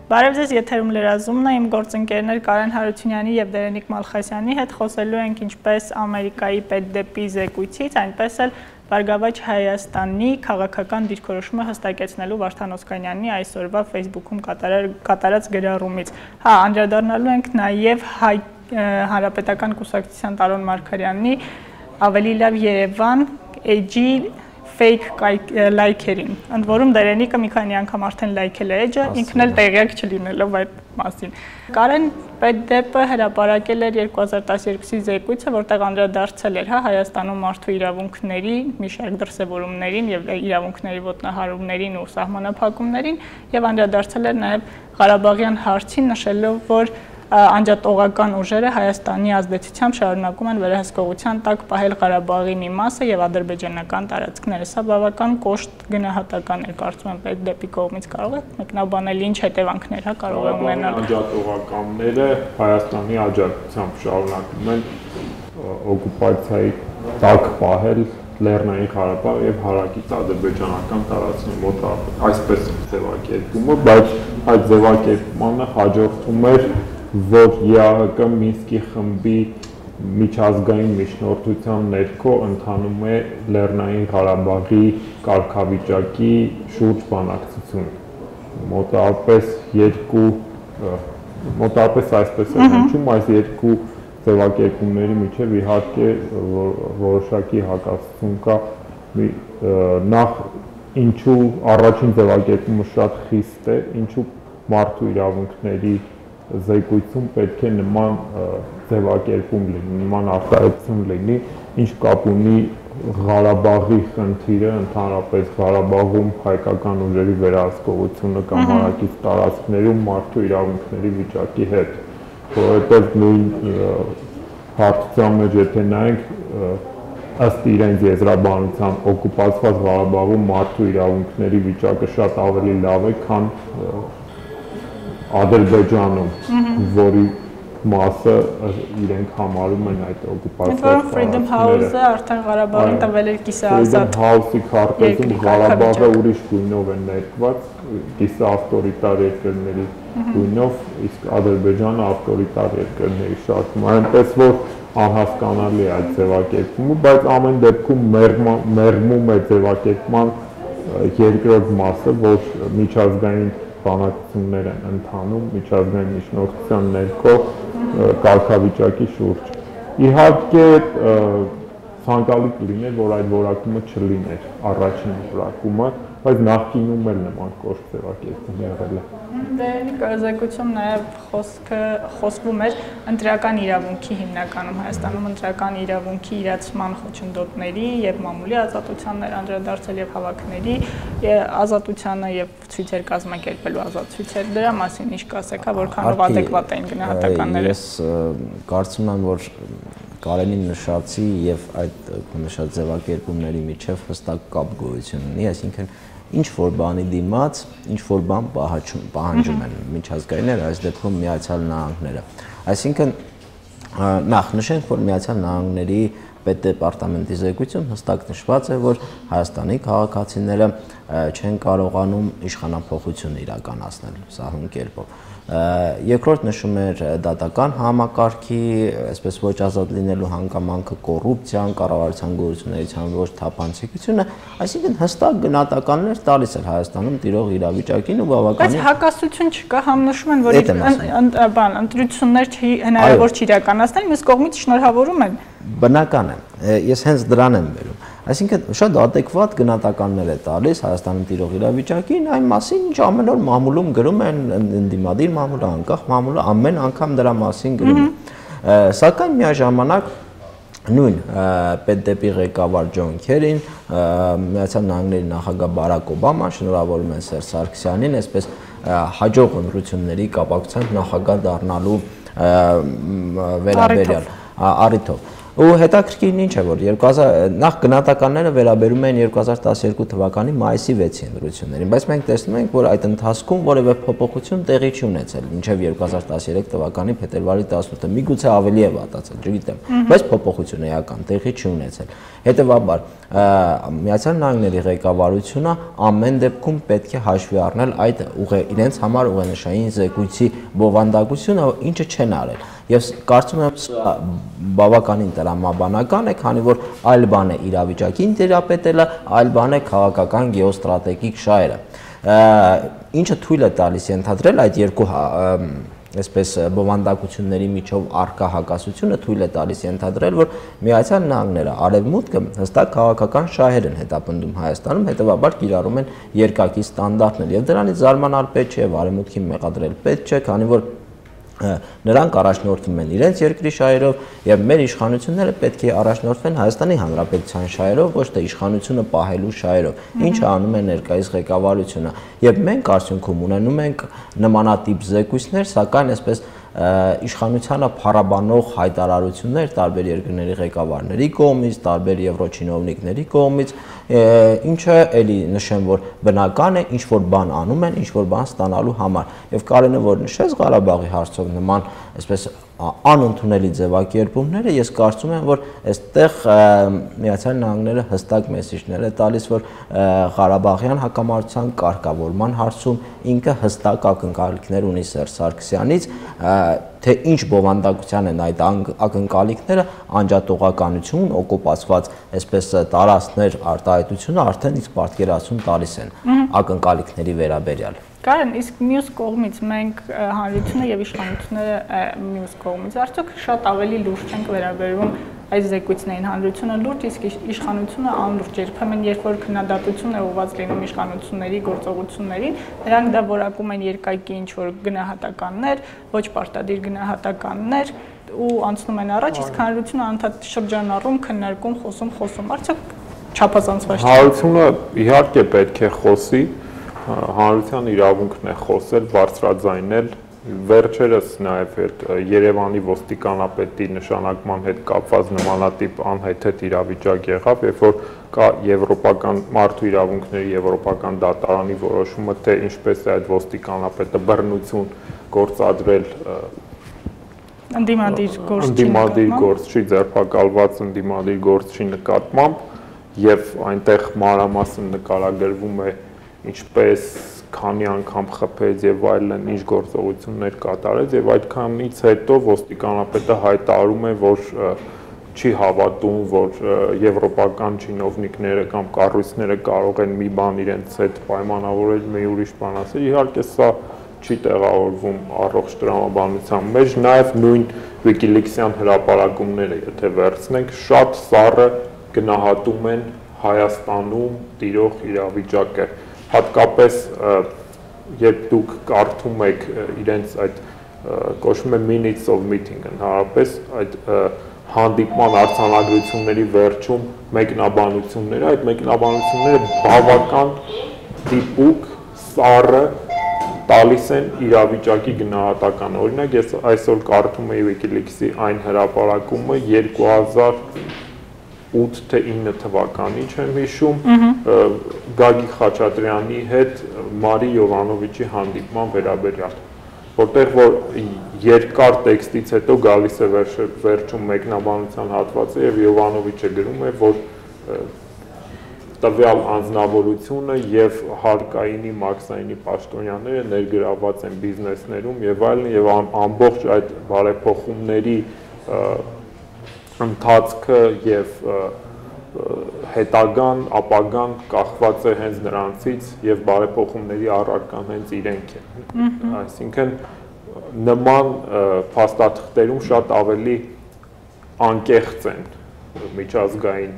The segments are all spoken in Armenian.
Բարև ձեզ, եթերում լրազումն է, իմ գործընկերներ Կարեն Հարությունյանի և Դերենիկ Մալխասյանի հետ խոսելու ենք ինչպես Ամերիկայի պետդեպի զեկույցից, այնպես էլ Բարգավաճ Հայաստանի քաղաքական դիրքորոշումը հստակեցնելու Վարդան Օսկանյանի այսօրվա Facebook-ում կատարած գրառումից։ Անդրադառնալու ենք նաև Հանրապետական կուսակցության Տարոն Մարգարյանի ավելի լավ Երևան էջի fake լայքերին, ընդ որում Դերենիկը մի քանի անգամ արդեն լայքել է էջը, ինքն էլ տեղյակ չլինելով այդ մասին։ Կարեն պետդեպը հրապարակել էր 2012-ի զեկույցը, որտեղ անդրադարձել էր Հայաստանում մարդու իրավունքների մի շարք դրսևորումներին եւ իրավունքների ոտնահարումներին ու սահմանափակումներին եւ անդրադարձել էր նաեւ Ղարաբաղյան հարցին, նշելով, որ անջատողական ուժերը Հայաստանի ազդեցությամբ շարունակում են վերահսկողության տակ պահել Ղարաբաղի մի մասը եւ ադրբեջանական տարածքները։ Սա բավական կոշտ գնահատական է, կարծում եմ պետդեպի կողմից կարող է մեկնաբանել ինչ հետևանքներ կարող է ունենալ։ Անջատողականները Հայաստանի աջակցությամբ շարունակում են օկուպացիայի տակ պահել Լեռնային Ղարաբաղ եւ հարակից ադրբեջանական տարածքներ մոտավորապես այսպես ձևակերպումը, բայց այդ ձևակերպմանը հաջորդում էր որ ԵԱՀԿ Մինսկի խմբի միջազգային միջնորդության ներքո ընթանում է Լեռնային Ղարաբաղի կարգավիճակի շուրջ բանակցություն։ Մոտավորապես այսպես է հնչում, այս երկու ձևակերպումների միջև իհարկե որոշակի հակասություն կա, նախ ինչու առաջին ձևակերպումը շատ խիստ է, ինչու մարդու իրավունքների զեկույցում պետք է նման ձևակերպում լինի, նման արտահայտություն լինի, ինչ կապ ունի Ղարաբաղի խնդիրը, ընդհանրապես Ղարաբաղում հայկական ուժերի վերահսկողությունը կամ հարակից տարածքներում մարդու իրավունքների վիճակի հետ, որովհետև նույն հարցության մեջ եթե նայենք ըստ իրենց եզրաբանության օկուպացված Ղարաբաղում մարդու իրավունքների վիճակը շատ ավելի լավ է, քան Ադրբեջանում, որի մասը իրենք համարում են այդ օկուպացված Freedom House-ը արդեն Ղարաբաղին տվել էր կիսաազատ։ Freedom House-ի քարտեզում Ղարաբաղը ուրիշ գույնով է ներկված, կիսաավտորիտար երկրների գույնով, իսկ Ադրբեջանը ավտորիտար երկրների շարքում։ Այնպես որ անհասկանալի է այդ ձևակերպումը, բայց ամեն դեպքում մերմում է ձևակերպման երկրորդ մասը, որ միջազգային բանակցություններ են ընթանում միջազգային միջնորդության ներքո կարգավիճակի շուրջ։ Իհարկե ցանկալի կլիներ, որ այդ որակումը չլիներ առաջին որակումը, բայց նախկինում էլ նման կոշտ ձևակերպում եղել է։ Դերենիկ զեկույցում նաև խոսվում էր ընտրական իրավունքի հիմնականում Հայաստանում ընտրական իրավունքի իրացման խոչընդոտների եւ մամուլի ազատությաններ անդրադարձել եւ հավաքների ազատությանը եւ ցույցեր կազմակերպելու ազատություններ դրա մասին ինչ կասեք, որքանով adekvat էին գնահատականները։ Ես կարծում եմ, որ Կարենին նշածի եւ այդ նշած ձևակերպումների միջև հստակ կապ գոյություն ունի, այսինքն ինչ որ բանի դիմաց, ինչ որ բան պահանջում են միջազգայինները, այս դեպքում Միացյալ Նահանգները։ Այսինքն նախ նշենք, որ Միացյալ Նահանգների պետդեպարտամենտի զեկույցում հստակ նշված է, որ Հայաստանի քաղաքացիները չեն կարողանում իշխանափոխություն իրականացնել սահուն կերպով։ Երկրորդ նշում էր դատական համակարգի, այսպես ոչ ազատ լինելու հանգամանքը, կոռուպցիան, կառավարության գոյություններից ոչ թափանցիկությունը, այսինքն հստակ գնահատականներ տալիս էր Հայաստանում տիրող իրավիճակին ու բավականին։ Բայց հակասություն չկա, համ նշում են, որ ընտրություններ հնարավոր չիրականացնել, մյուս կողմից շնորհավորում են։ Բնական է, ես հենց դրան եմ վերում։ Այսինքն շատ adekvat գնահատականներ է տալիս Հայաստանում տիրող իրավիճակին, այն մասին, ինչ ամեն օր մամուլում գրում են ընդդիմադիր մամուլը, անկախ մամուլը, ամեն անգամ դրա մասին գրում են։ Սակայն միաժամանակ նույն պետդեպի ղեկավար Ջոն Քերին, Միացյալ Նահանգների նախագահ Բարակ Օբաման շնորհավորում են Սերժ Սարգսյանին, այսպես հաջող ընտրությունների կապակցությամբ նախագահ դառնալու վերաբերյալ առիթով։ Ու հետաքրքիրն ինչ է, որ 2000 նախ գնահատականները վերաբերում են 2012 թվականի մայիսի 6-ի ընտրություններին, բայց մենք տեսնում ենք, որ այդ ընթացքում որևէ փոփոխություն տեղի չի ունեցել մինչև 2013 թվականի փետրվարի 18-ը, միգուցե ավելի է վատացել, չգիտեմ, բայց փոփոխություն էական տեղի չի ունեցել։ Հետևաբար, Միացյալ Նահանգների ղեկավարությունը ամեն դեպքում պետք է հաշվի առնել այդ իրենց համար ուղենշային զեկույցի բովանդակությունը, ինչը չեն արել։ Ես կարծում եմ սա բավականին տրամաբանական է, քանի որ այլ բան է իրավիճակին տիրապետելը, այլ բան է քաղաքական գեոստրատեգիկ շահերը։ Ինչը թույլ է տալիս ենթադրել այդ երկու այսպես բովանդակությունների միջով առկա հակասությունը թույլ է տալիս ենթադրել, որ Միացյալ Նահանգները, Արևմուտքը հստակ քաղաքական շահեր են հետապնդում Հայաստանում, հետևաբար կիրառում են երկակի ստանդարտներ, եւ դրանից զարմանալ պետք չէ, Արևմուտքին մեղադրել պետք չէ, քանի որ նրանք առաջնորդվում են իրենց երկրի շահերով եւ մեր իշխանությունները պետք է առաջնորդվեն Հայաստանի Հանրապետության շահերով, ոչ թե իշխանությունը պահելու շահերով, ինչը անում է ներկայիս ղեկավարությունը։ Եվ մենք արդյունքում ունենում ենք նմանատիպ զեկույցներ, սակայն այսպես իշխանությանը փառաբանող հայտարարություններ տարբեր երկրների ղեկավարների կողմից, տարբեր եվրոչինովնիկների կողմից, ինչը էլի նշեմ, որ բնական է, ինչ որ բան անում են, ինչ որ բան ստանալու համար։ Եվ Կարենը որ նշեց Ղարաբաղի հարցով նման այսպես անընդունելի ձևակերպումները, ես կարծում եմ, որ այստեղ Միացյալ Նահանգները հստակ մեսիջներ է տալիս, որ Ղարաբաղյան հակամարտության կարգավորման հարցում ինքը հստակ ակնկալիքներ ունի Սերժ Սարգսյանից, թե ինչ բովանդակության են այդ ակնկալիքները, անջատողականություն, օկուպացված այսպես տարածքներ արտահայտությունը արդեն իսկ պատկերացում տալիս են ակնկալիքների վերաբերյալ։ Կարեն, իսկ մյուս կողմից մենք հանրությունը եւ իշխանությունները մյուս կողմից արդյոք շատ ավելի լուրջ չենք վերաբերվում այս զեկույցներին, հանրությունը լուրջ, իսկ իշխանությունը անլուրջ, երբեմն երբ որ քննադատություն է ուղղված լինում իշխանությունների գործողություններին, նրանք դա որակում են երկակի ինչ-որ գնահատականներ, ոչ պարտադիր գնահատականներ ու անցնում են առաջ, իսկ հանրությունը անդադ շրջանառում, քննարկում, խոսում, արդյոք չափազանցված չէ։ Հանրությունը իհարկե պետք է խոսի, հանրության իրավունքն է խոսել, բարձրաձայնել, վերջերս նաև այդ Երևանի ոստիկանապետի նշանակման հետ կապված նմանատիպ անհեթեթ իրավիճակ եղավ, երբ որ կա եվրոպական մարդու իրավունքների եվրոպական դատարանի որոշումը, թե ինչպես է այդ ոստիկանապետը բռնություն գործադրել ընդդիմադիր գործչի ձերբակալված ընդդիմադիր գործչի նկատմամբ եւ այնտեղ մանրամասն նկարագրվում է ինչպես քանի անգամ խփեց եւ այլն ինչ գործողություններ կատարեց եւ այդքանից հետո ոստիկանապետը հայտարարում է, որ չի հավատում, որ եվրոպական չինովնիկները կամ կառույցները կարող են մի բան իրենց հետ պայմանավորել, մի ուրիշ բան ասել։ Իհարկե սա չի տեղավորվում առողջ տրամաբանության մեջ, նաև նույն Wikileaks-յան հրապարակումները, եթե վերցնենք, շատ սառը գնահատում են Հայաստանում տիրող իրավիճակը, հատկապես երբ դուք կարդում եք իրենց այդ կոչվում է minutes of meeting, ընդհանրապես այդ հանդիպման արձանագրությունների վերջում մեկնաբանությունները, այդ մեկնաբանությունները բավական դիպուկ, սառը տալիս են իրավիճակի գնահատական։ Օրինակ, ես այսօր կարդում էի Wikileaks-ի այն հրապարակումը 2008 թե 9 թվականի, չեմ հիշում, Գագիկ Խաչատրյանի հետ Մարի Յովանովիչի հանդիպման վերաբերյալ, որտեղ որ երկար տեքստից հետո գալիս է վերջում մեկնաբանության հատվածը եւ Յովանովիչը գրում է, որ տվյալ անձնավորությունը եւ Հարկայինի Մաքսայինի պաշտոնյաները ներգրաված են բիզնեսներում եւ այլն եւ ամբողջ այդ բարեփոխումների ընթացքը եւ հետագան, ապագան կախված է հենց նրանցից եւ բարեփոխումների առարկան հենց իրենք են։ Այսինքն նման փաստաթղթերում շատ ավելի անկեղծ են միջազգային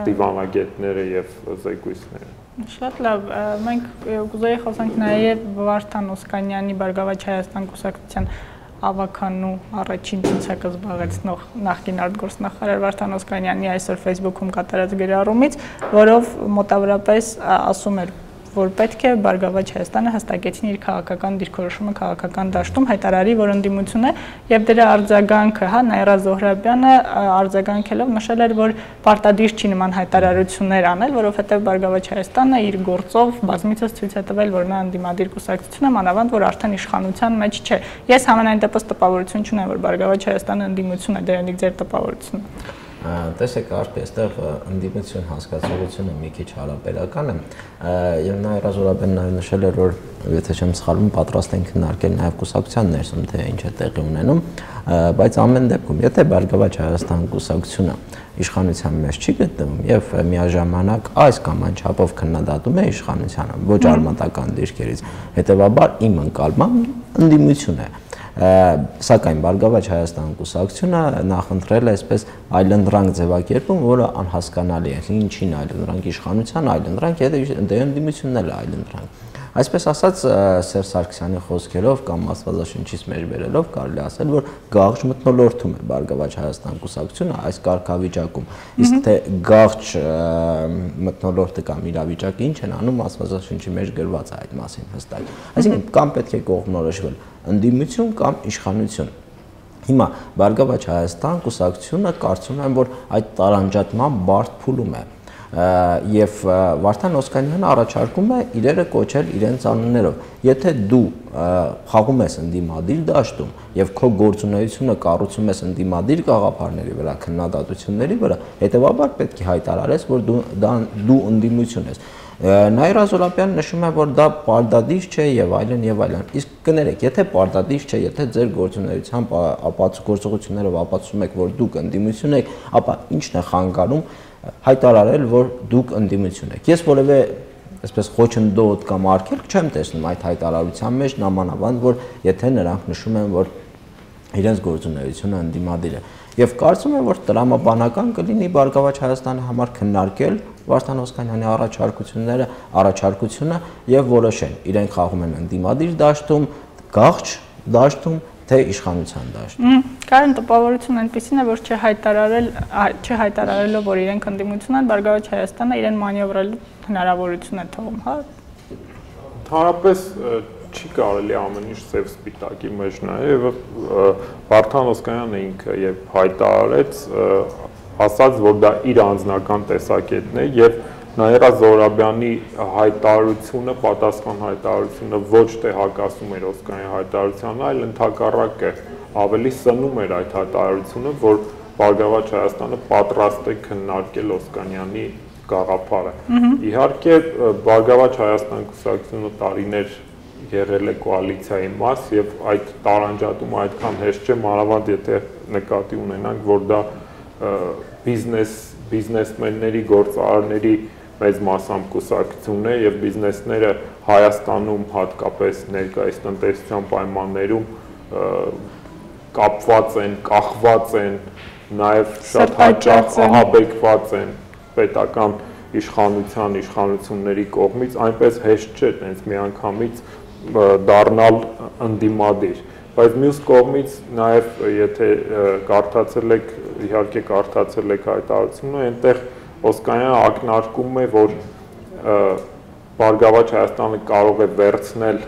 դիվանագետները եւ զեկույցները։ Շատ լավ, մենք կուզեի խոսանք նաեւ Վարդան Օսկանյանի Բարգավաճ Հայաստան կուսակցության ավականու առաջին ցուցակը զբաղեցնող նախկին արտգործնախարար Վարդան Օսկանյանի այսօր Facebook-ում կատարած գրառումից, որով մոտավորապես ասում էր, որ պետք է Բարգավաճ Հայաստանը հստակեցնի իր քաղաքական դիրքորոշումը քաղաքական դաշտում, հայտարարի, որ ընդդիմություն է, եւ դրա արձագանքը, հա, Նաիրա Զոհրաբյանը արձագանքելով նշել էր, որ պարտադիր չի նման հայտարարություններ անել, որովհետեւ Բարգավաճ Հայաստանը իր գործով բազմիցս ցույց է տվել, որ նա ընդդիմադիր կուսակցություն է, մանավանդ որ արդեն իշխանության մեջ չէ։ Ես համենայն դեպս տպավորություն չունեմ, որ Բարգավաճ Հայաստանը ընդդիմություն է, դրանից ձեր տպավորությունը։ Տեսեք, արդյոք այստեղ ընդդիմություն հասկացողությունը մի քիչ հարաբերական է, եւ Նաիրա Զոհրաբյանն նաև նշել էր, որ եթե չեմ սխալվում, պատրաստ են քննարկել նաև կուսակցության ներսում, թե ինչ է տեղի ունենում, բայց ամեն դեպքում, եթե Բարգավաճ Հայաստան կուսակցությունը իշխանության մեջ չի գտնվում եւ միաժամանակ այս կամ այն չափով քննադատում է իշխանությանը, ոչ արմատական դիրքերից, հետեւաբար իմ ընկալմամբ ընդդիմություն է։ Սակայն Բարգավաճ Հայաստան կուսակցությունը նախընտրել է այսպես այլընտրանք ձևակերպում, որը անհասկանալի է։ Ինչին այլընտրանք, իշխանության այլընտրանք, եթե ընդդիմությունն էլ այլընտրանք։ Այսպես ասած, Սերժ Սարգսյանի խոսքերով կամ Աստվածաշնչից մեջ բերելով կարելի ասել, որ գաղջ մթնոլորտում է Բարգավաճ Հայաստան կուսակցությունը այս կարգավիճակում։ Իսկ թե գաղջ մթնոլորտը կամ իրավիճակը ինչ են անում, Աստվածաշնչի մեջ գրված է այդ մասին հստակ։ Այսինքն կամ պետք է կողմնորոշվել ընդդիմություն կամ իշխանություն։ Հիմա Բարգավաճ Հայաստան կուսակցությունը կարծում եմ, որ այդ տարանջատման բարդ փուլում է։ Եվ Վարդան Օսկանյանը առաջարկում է իրերը կոչել իրենց անուններով։ Եթե դու խաղում ես ընդդիմադիր դաշտում եւ քո գործունեությունը կառուցում ես ընդդիմադիր գաղափարների վրա, քննադատությունների վրա, հետեւաբար պետք է հայտարարես, որ դու ընդդիմություն ես։ Նաիրա Զոհրաբյանը նշում է, որ դա պարտադիր չէ եւ այլն եւ այլն։ Իսկ կներեք, եթե պարտադիր չէ, եթե ձեր գործունեությամբ գործողություններով ապացուցում եք, որ դուք ընդդիմություն եք, ապա ի՞նչն է խանգարում հայտարարել, որ դուք ընդդիմություն եք։ Ես որևէ այսպես խոչընդոտ կամ արգելք չեմ տեսնում այդ հայտարարության մեջ, նամանավանդ որ եթե նրանք նշում են, որ իրենց գործունեությունը ընդդիմադիր է։ Եվ կարծում եմ, որ տրամաբանական կլինի Բարգավաճ Հայաստանի համար քննարկել Վարդան Օսկանյանի առաջարկությունը եւ որոշել իրենք խաղում են ընդդիմադիր դաշտում, գաղջ դաշտում, թե իշխանության դաշտում։ Կարեն տպավորությունն այնպեսին է, որ չհայտարարելով, որ իրենք ընդդիմություն են, Բարգավաճ Հայաստանը իրեն մանևրելու հնարավորություն է թողում, հա։ Ընդհանրապես չի կարելի ամեն ինչ սև սպիտակի մեջ նայել, Վարդան Օսկանյանը ինքը եւ հայտարարեց, ասաց, որ դա իր անձնական տեսակետն է եւ Նաիրա Զոհրաբյանի հայտարարությունը, պատասխան հայտարարությունը ոչ թե հակասում էր Օսկանյանի հայտարարությանը, այլ ընդհակառակը ավելի սնում էր այդ հայտարարությունը, որ Բարգավաճ Հայաստանը պատրաստ է քննարկել Օսկանյանի գաղափարը։ Իհարկե, Բարգավաճ Հայաստան կուսակցությունը տարիներ եղել է կոալիցիայի մաս եւ այդ տարանջատումը այդքան հեշտ չէ, մանավանդ եթե նկատի ունենանք, որ դա բիզնեսմենների, գործարարների մեծ մասամբ կուսակցություն է եւ բիզնեսները Հայաստանում հատկապես ներկայիս տնտեսության պայմաններում կապված են, կախված են, նաեւ շատ հաճախ ահաբեկված են պետական իշխանությունների կողմից, այնպես հեշտ չէ տենց միանգամից դառնալ ընդդիմադիր, բայց մյուս կողմից նաև եթե կարդացել եք, իհարկե կարդացել եք հայտարարությունը, այնտեղ Օսկանյանը ակնարկում է, որ Բարգավաճ Հայաստանը կարող է վերցնել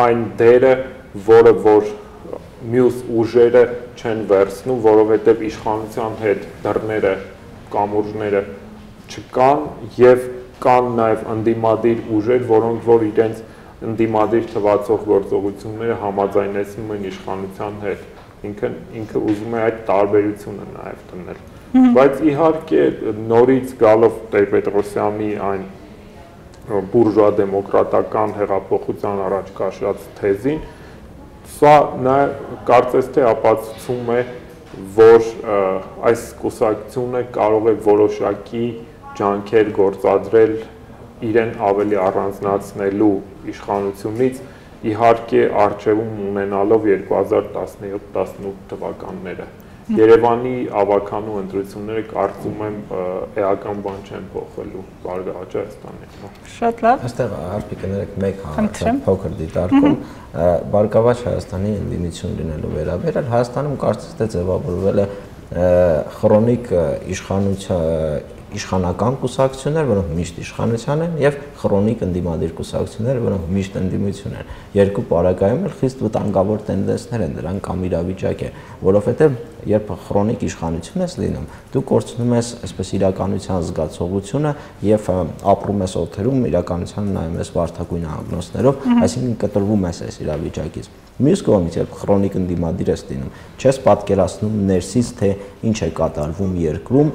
այն դերը, որը որ մյուս ուժերը չեն վերցնում, որովհետև իշխանության հետ դռները, կամուրջները չկան եւ կան նաև ընդդիմադիր ուժեր, որոնք որ իրենց ընդդիմադիր թվացող գործողությունները համաձայնեցնում են իշխանության հետ։ Ինքը ուզում է այդ տարբերությունը նաև դնել։ Բայց իհարկե նորից գալով Տեր-Պետրոսյանի այն բուրժուա դեմոկրատական հեղափոխության առաջ քաշած թեզին, սա կարծես թե ապացուցում է, որ այս կուսակցությունը կարող է որոշակի ջանքեր գործադրել իրեն ավելի առանձնացնելու իշխանությունից, իհարկե առջևում ունենալով 2017-18 թվականները։ Երևանի ավականու ընտրությունները կարծում եմ էական բան չեն փոխվելու Բարգավաճ Հայաստանի հետ։ Շատ լավ։ Այստեղ հարցի կներեք մեկ փոքր դիտարկում Բարգավաճ Հայաստանի ընդդիմություն լինելու վերաբերյալ Հայաստանում կարծես թե ձևավորվել է քրոնիկ իշխանության իշխանական կուսակցություններ, որոնք միշտ իշխանության են, եւ քրոնիկ ընդդիմադիր կուսակցություններ, որոնք միշտ ընդդիմություն են։ Երկու պարագայում էլ խիստ վտանգավոր տենդենսներ են, դրանք կամ իրավիճակ է, որովհետեւ երբ քրոնիկ իշխանություն ես լինում, դու կորցնում ես այսպես իրականության զգացողությունը եւ ապրում ես օթերում, իրականությանը նայում ես վարդագույն անգնոցներով, այսինքն կտրվում ես այս իրավիճակից։ Մյուս կողմից, երբ քրոնիկ ընդդիմադիր ես լինում, չես պատկերացնում ներսից, թե ինչ է կատարվում երկրում,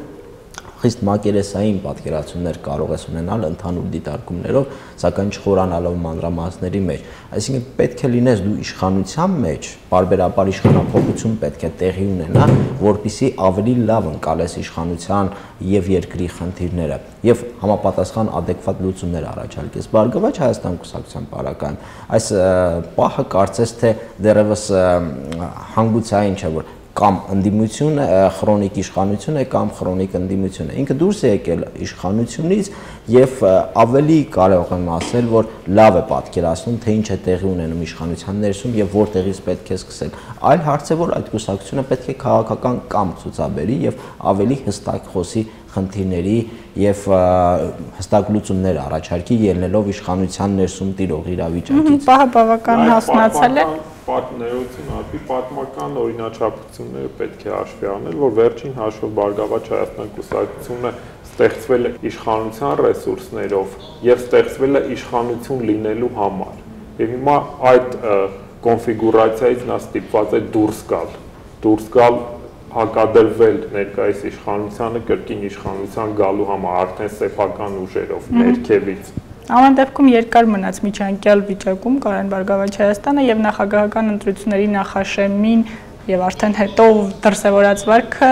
խիստ մակերեսային պատկերացումներ կարող ես ունենալ ընդհանուր դիտարկումներով, սակայն չխորանալով մանրամասների մեջ։ Այսինքն պետք է լինես դու իշխանության մեջ, բարբերաբար իշխանափոխություն պետք է տեղի ունենա, որպեսզի ավելի լավ ընկալես իշխանության եւ երկրի խնդիրները եւ համապատասխան adekvat լուծումներ առաջարկես։ Բարգավաճ Հայաստան կուսակցության պարագայում այս պահը կարծես թե դեռևս հանգուցային չէ, որ կամ ընդդիմություն քրոնիկ իշխանություն է կամ քրոնիկ ընդդիմություն է։ Ինքը դուրս է եկել իշխանությունից եւ ավելի կարող եմ ասել, որ լավ է պատկերացնում, թե ինչ է տեղի ունենում իշխանության ներսում եւ որտեղից պետք է սկսել։ Այլ հարց է, որ այդ կուսակցությունը պետք է քաղաքական կամ ցուցաբերի եւ ավելի հստակ խոսի խնդիրների եւ հստակ լուծումներ առաջարկի ելնելով իշխանության ներսում տիրող իրավիճակից։ Պահը բավական հասնացել է։ Պատմական օրինաչափությունները պետք է հաշվի առնել, որ վերջին հաշվով Բարգավաճ Հայաստան կուսակցությունը ստեղծվել է իշխանության ռեսուրսներով եւ ստեղծվել է իշխանություն լինելու համար։ Եվ հիմա այդ կոնֆիգուրացիայից նա ստիպված է դուրս գալ հակադրվել ներկայիս իշխանությանը կրկին իշխանության գալու համար արդեն սեփական ուժերով ներքևից։ Ամեն դեպքում երկար մնաց միջանկյալ վիճակում Կարեն Բարգավաճ Հայաստանը եւ նախագահական ընտրությունների նախաշեմին եւ արդեն հետո դրսեւորած վարքը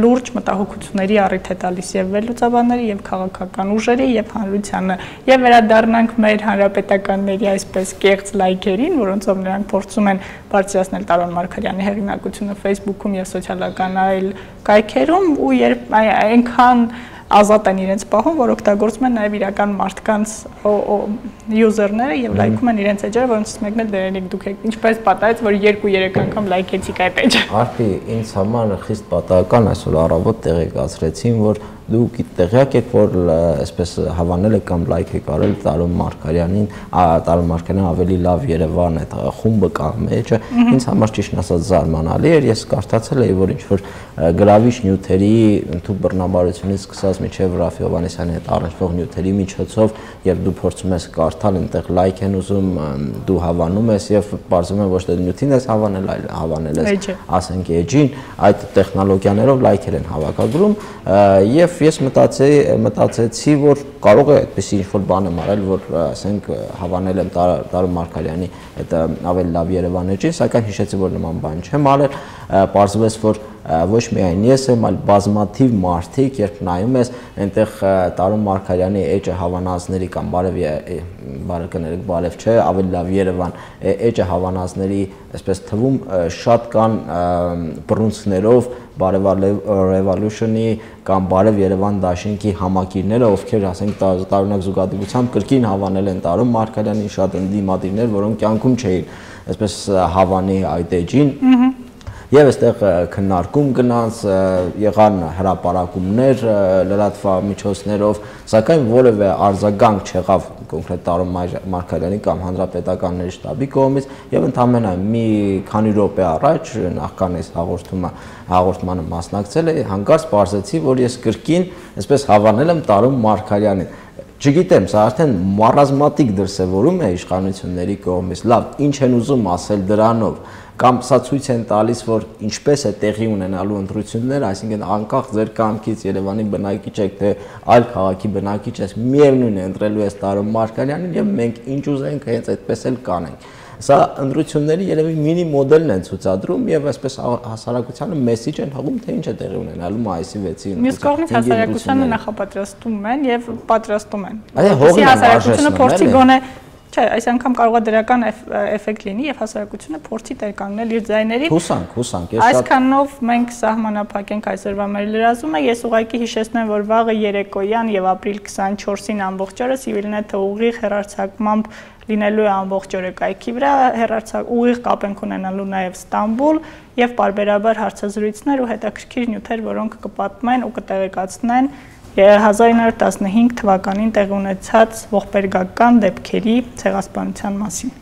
լուրջ մտահոգությունների առիթ է տալիս եւ վերլուծաբանների եւ քաղաքական ուժերի եւ հանրությանը եւ վերադառնանք մեր հանրապետականների այսպես կեղծ լայքերին, որոնցով նրանք փորձում են բարձրացնել Տարոն Մարգարյանի հեղինակությունը Facebook-ում եւ սոցիալական այլ կայքերում ու երբ այնքան ազատ են իրենց պահում, որ օգտագործում են նաև իրական մարդկանց յուզերները եւ լայքում են իրենց էջերը, որոնցից մեկն է դերենիկ դուք եք ինչպես պատահեց, որ 2-3 անգամ լայքեցիք այդ էջը։ Արփի, ինձ համար խիստ պատահական այսօր առավոտ տեղեկացրեցին, որ դուք տեղյակ եք, որ այսպես հավանել եք կամ լայք եք արել Տարոն Մարգարյանին, Տարոն Մարգարյանը ավելի լավ Երևան է, խումբը կամ էջը, ինձ համար ճիշտ ասած զարմանալի էր, ես կարդացել էի, որ ինչ որ գրավիչ նյութերի ընդհանուր բռնաբարությունից սկսած մինչև Ռաֆի Հովհաննիսյանի հետ առնչվող նյութերի միջոցով, երբ դու փորձում ես կարդալ, այնտեղ լայք են ուզում, դու հավանում ես եւ բարձում է ոչ թե նյութին ես հավանել, այլ հավանել ես, ասենք էջին, այդ տեխնոլոգիաներով լայքեր են հավաքագրում եւ ես մտածեցի, որ կարող է այդպեսի ինչ-որ բան եմ արել, որ ասենք հավանել եմ Տարոն Մարգարյանի այդ ավելի լավ Երևան էջին, սակայն հիշեցի, որ նման բան չեմ արել, պարզվեց, որ ոչ միայն ես եմ, այլ բազմաթիվ մարդիկ, երբ նայում ես, այնտեղ Տարոն Մարգարյանի էջը հավանածների կամ բարև չէ, ավելի լավ Երևան էջը հավանածների, այսպես թվում, շատ կան բռունցքներով Բարև Revolution-ի կամ Բարև Երևան դաշինքի համակիրները, ովքեր ասենք տարօրինակ զուգադիպությամբ կրկին հավանել են Տարոն Մարգարյանին, շատ ընդդիմադիրներ, որոնք կյանքում չէին այսպես հավանի այդ էջին։ Եվ այստեղ քննարկում գնաց, եղան հրապարակումներ լրատվամիջոցներով, սակայն որևէ արձագանք չեղավ կոնկրետ Տարոն Մարգարյանի կամ հանրապետականների շտաբի կողմից եւ ընդամենը մի քանի րոպե առաջ նախքան այս հաղորդմանը մասնակցել էի, հանկարծ պարզեցի, որ ես կրկին այսպես հավանել եմ Տարոն Մարգարյանին։ Չգիտեմ, սա արդեն մարազմատիկ դրսևորում է իշխանությունների կողմից։ Լավ, ինչ են ուզում ասել դրանով, կամ սա ցույց են տալիս, որ ինչպես է տեղի ունենալու ընտրությունները, այսինքն անկախ ձեր կամքից Երևանի բնակիչ եք, թե այլ քաղաքի բնակիչ ես, միևնույն է ընտրելու ես Տարոն Մարգարյանին եւ մենք ինչ ուզենք, հենց այդպես էլ կանենք։ Սա ընտրությունների երևի մինի մոդելն են ցուցադրում եւ այսպես հասարակությանը մեսիջ են հղում, թե ինչ է տեղի ունենալու մայիսի 6-ի ընտրությունները։ Մյուս կողմից հասարակությանը նախապատրաստում են եւ պատրաստում են։ Այսինքն հասարակությունը փորձի գոնե Չէ, այս անգամ կարող է դրական էֆեկտ լինի եւ հասարակությունը փորձի տեր կանգնել իր ձայներին։ Հուսանք, Այսքանով մենք սահմանափակենք այսօրվա մեր լրացումը։ Ես ուղղակի հիշեցնեմ, որ վաղը երեկոյան եւ ապրիլ 24-ին ամբողջ օրը Civilnet-ը ուղիղ հեռարձակմամբ լինելու է ամբողջ օրը կայքի վրա, ուղիղ կապ ենք ունենալու նաեւ Ստամբուլ եւ բարբերաբար հարցազրույցներ ու հետաքրքիր նյութեր, որոնք կպատմեն ու կտեղեկացնեն 1915 թվականին տեղի ունեցած ողբերգական դեպքերի ցեղասպանության մասին։